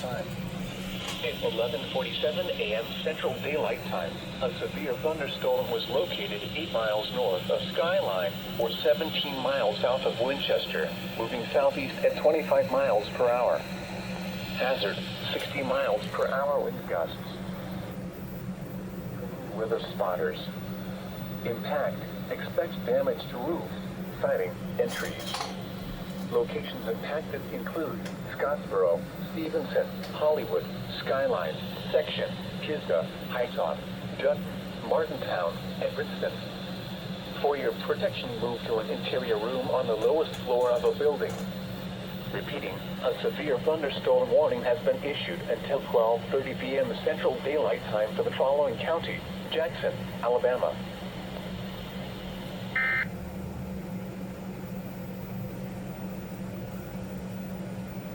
time. At 11:47 a.m. Central Daylight Time, a severe thunderstorm was located 8 miles north of Skyline, or 17 miles south of Winchester, moving southeast at 25 miles per hour. Hazard, 60 miles per hour wind gusts. Weather spotters. Impact, expect damage to roofs, siding, and trees. Locations impacted include Scottsboro, Stevenson, Hollywood, Skyline, Section, Kisda, Hytop, Dutton, Martintown, and Princeton. For your protection, move to an interior room on the lowest floor of a building. Repeating, a severe thunderstorm warning has been issued until 12:30 p.m. Central Daylight Time for the following counties: Jackson, Alabama,